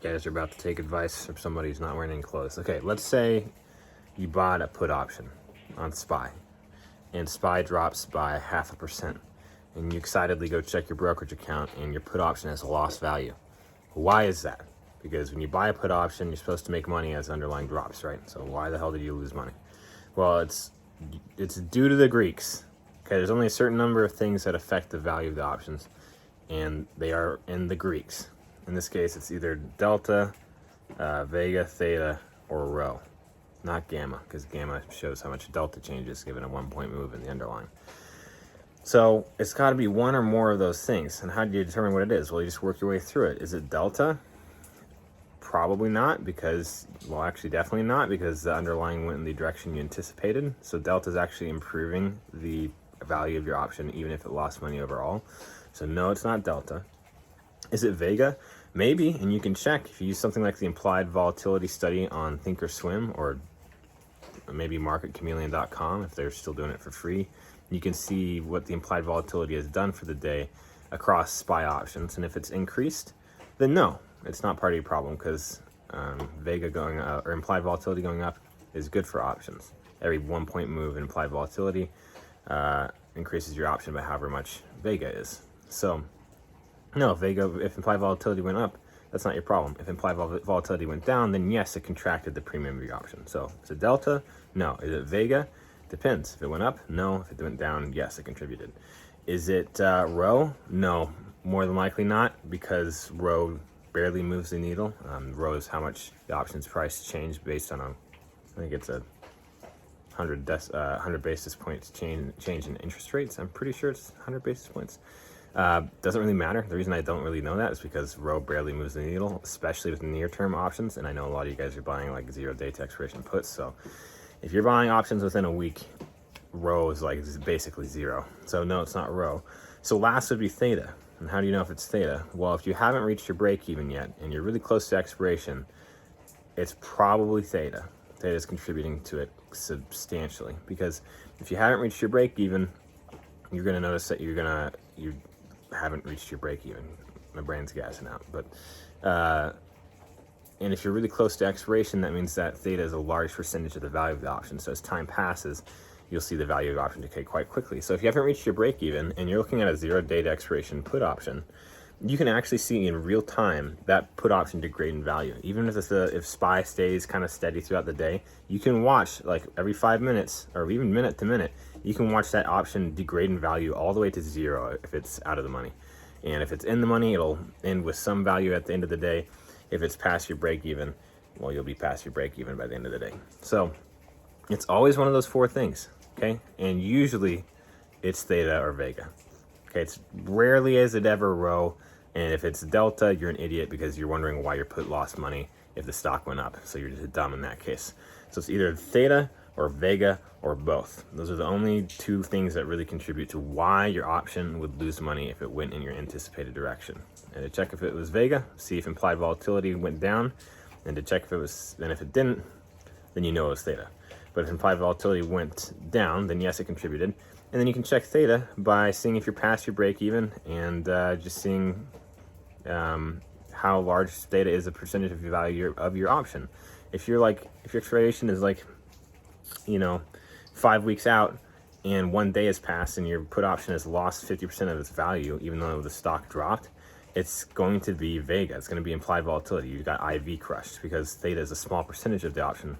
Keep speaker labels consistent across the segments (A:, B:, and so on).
A: guys are about to take advice from somebody who's not wearing any clothes. Okay, let's say you bought a put option on SPY, and SPY drops by 0.5%, and you excitedly go check your brokerage account, and your put option has a lost value. Why is that? Because when you buy a put option, you're supposed to make money as underlying drops, right? So why the hell did you lose money? Well, it's due to the Greeks. Okay, there's only a certain number of things that affect the value of the options, and they are in the Greeks. In this case, it's either delta, vega, theta, or rho, not gamma, because gamma shows how much delta changes given a 1-point move in the underlying. So it's got to be one or more of those things. And how do you determine what it is? Well, you just work your way through it. Is it delta? Probably not, because, well, actually definitely not, because the underlying went in the direction you anticipated. So delta is actually improving the value of your option, even if it lost money overall. So no, it's not delta. Is it vega? Maybe, and you can check if you use something like the implied volatility study on Thinkorswim, or maybe marketchameleon.com if they're still doing it for free. You can see what the implied volatility has done for the day across SPY options, and if it's increased, then no, it's not part of your problem, because vega going up, or implied volatility going up, is good for options. Every 1-point move in implied volatility increases your option by however much vega is. So no, if implied volatility went up, that's not your problem. If implied volatility went down, then yes, it contracted the premium of your option. So is it delta? No. Is it vega? Depends. If it went up, no. If it went down, yes, it contributed. Is it rho? No, more than likely not, because rho barely moves the needle. Rho is how much the option's price changed based on I think it's a 100 basis points change in interest rates. I'm pretty sure it's 100 basis points. Doesn't really matter. The reason I don't really know that is because rho barely moves the needle, especially with near-term options. And I know a lot of you guys are buying like 0-day to expiration puts. So if you're buying options within a week, rho is like basically zero. So no, it's not rho. So last would be theta. And how do you know if it's theta? Well, if you haven't reached your break even yet and you're really close to expiration, it's probably theta. Theta is contributing to it substantially, because if you haven't reached your break even, you're going to notice that you haven't reached your break even. My brain's gassing out. But and if you're really close to expiration, that means that theta is a large percentage of the value of the option. So as time passes, you'll see the value of the option decay quite quickly. So if you haven't reached your break even and you're looking at a 0-day to expiration put option, you can actually see in real time that put option degrade in value. Even if SPY stays kind of steady throughout the day, you can watch like every 5 minutes or even minute to minute, you can watch that option degrade in value all the way to zero if it's out of the money. And if it's in the money, it'll end with some value at the end of the day. If it's past your break even, well, you'll be past your break even by the end of the day. So it's always one of those 4 things, okay? And usually it's theta or vega. Okay, it's rarely is it ever rho. And if it's delta, you're an idiot because you're wondering why your put lost money if the stock went up. So you're just dumb in that case. So it's either theta or vega or both. Those are the only 2 things that really contribute to why your option would lose money if it went in your anticipated direction. And to check if it was vega, see if implied volatility went down. And to check if it was, then if it didn't, then you know it was theta. But if implied volatility went down, then yes, it contributed. And then you can check theta by seeing if you're past your break even and just seeing how large theta is a percentage of your value of your option. If your expiration is 5 weeks out and 1 day has passed and your put option has lost 50% of its value, even though the stock dropped, it's going to be vega. It's going to be implied volatility. You got IV crushed, because theta is a small percentage of the option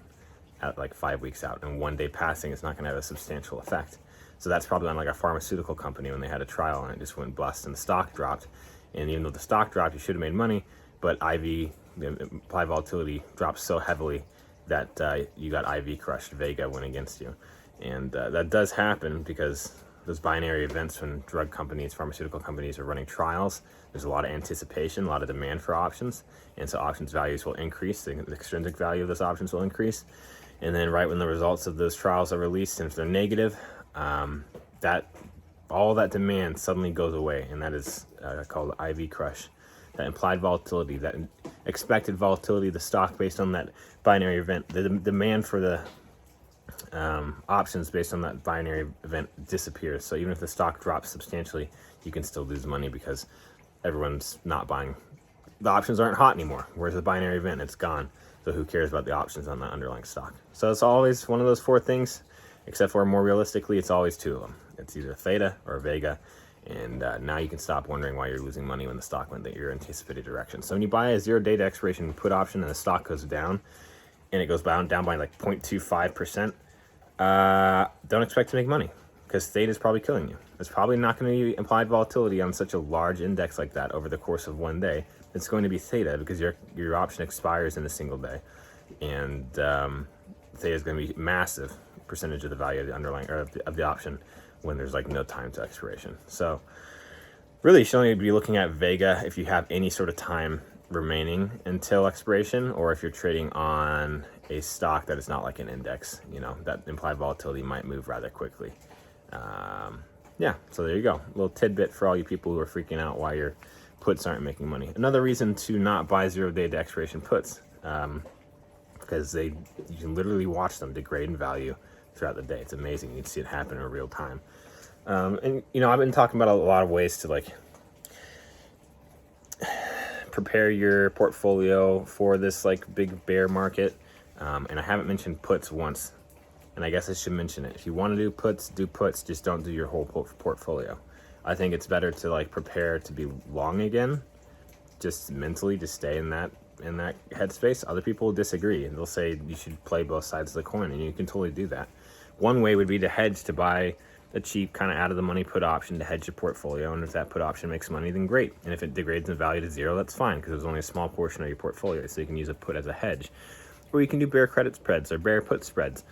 A: at like 5 weeks out, and 1 day passing is not going to have a substantial effect. So that's probably on like a pharmaceutical company when they had a trial and it just went bust and the stock dropped. And even though the stock dropped, you should have made money, but the implied volatility dropped so heavily that you got IV crushed. Vega went against you. And that does happen because those binary events when drug companies, pharmaceutical companies are running trials, there's a lot of anticipation, a lot of demand for options. And so options values will increase, the extrinsic value of those options will increase. And then right when the results of those trials are released, and if they're negative, all that demand suddenly goes away, and that is called IV crush. That implied volatility, that expected volatility of the stock based on that binary event, the demand for the options based on that binary event disappears. So even if the stock drops substantially, you can still lose money because everyone's not buying the options aren't hot anymore. Where's the binary event? It's gone. So who cares about the options on the underlying stock? So it's always one of those four things, except for more realistically, it's always two of them. It's either theta or vega. And now you can stop wondering why you're losing money when the stock went your anticipated direction. So when you buy a 0 day to expiration put option and the stock goes down, and it goes down by like 0.25%, don't expect to make money, because theta is probably killing you. There's probably not going to be implied volatility on such a large index like that over the course of one day. It's going to be theta, because your option expires in a single day, and theta is going to be massive percentage of the value of the underlying or of the option when there's like no time to expiration. So really you should only be looking at vega if you have any sort of time remaining until expiration, or if you're trading on a stock that is not like an index, you know, that implied volatility might move rather quickly. Yeah, so there you go. A little tidbit for all you people who are freaking out why your puts aren't making money. Another reason to not buy 0 day to expiration puts, because you can literally watch them degrade in value throughout the day. It's amazing. You can see it happen in real time. And you know, I've been talking about a lot of ways to like prepare your portfolio for this like big bear market, and I haven't mentioned puts once, and I guess I should mention it. If you want to do puts, just don't do your whole portfolio. I think it's better to like prepare to be long again, just mentally, just stay in that headspace. Other people will disagree, and they'll say you should play both sides of the coin, and you can totally do that. One way would be to hedge, to buy a cheap kind of out of the money put option to hedge your portfolio, and if that put option makes money, then great. And if it degrades in value to 0, that's fine, because it's only a small portion of your portfolio, so you can use a put as a hedge. Or you can do bear credit spreads or bear put spreads,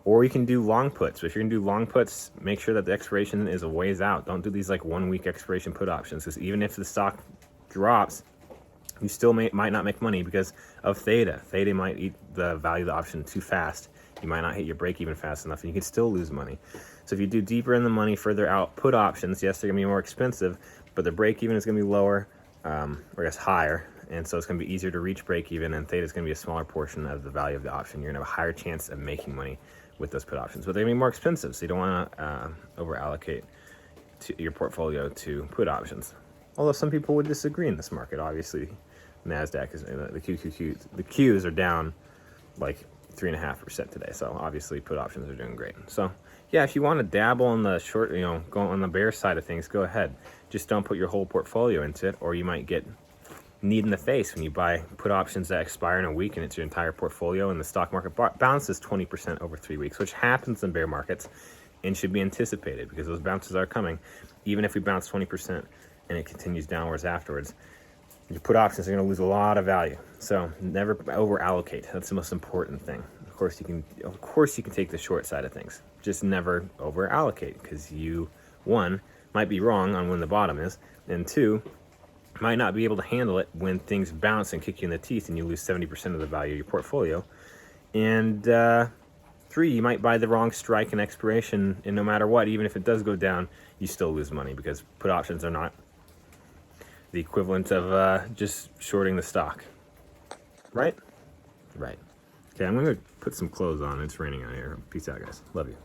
A: or you can do long puts. If you're gonna do long puts, make sure that the expiration is a ways out. Don't do these like 1 week expiration put options, because even if the stock drops, you still might not make money because of theta. Theta might eat the value of the option too fast. You might not hit your break even fast enough, and you can still lose money. So if you do deeper in the money, further out put options, yes, they're gonna be more expensive, but the break even is gonna be lower, or I guess higher, and so it's gonna be easier to reach break even, and theta is gonna be a smaller portion of the value of the option. You're gonna have a higher chance of making money with those put options, but they're gonna be more expensive, so you don't wanna over allocate to your portfolio to put options. Although some people would disagree in this market. Obviously, NASDAQ is the Qs are down like 3.5% today. So obviously put options are doing great. So yeah, if you want to dabble on the short, you know, go on the bear side of things, go ahead. Just don't put your whole portfolio into it, or you might get kneed in the face when you buy put options that expire in a week and it's your entire portfolio, and the stock market bounces 20% over 3 weeks, which happens in bear markets and should be anticipated because those bounces are coming. Even if we bounce 20% and it continues downwards afterwards, your put options are going to lose a lot of value. So never over allocate. That's the most important thing. Of course you can take the short side of things. Just never over allocate, because you, one, might be wrong on when the bottom is, and two, might not be able to handle it when things bounce and kick you in the teeth and you lose 70% of the value of your portfolio. And three, you might buy the wrong strike and expiration, and no matter what, even if it does go down, you still lose money, because put options are not the equivalent of just shorting the stock. Right? Right. Okay, I'm going to put some clothes on. It's raining out here. Peace out, guys. Love you.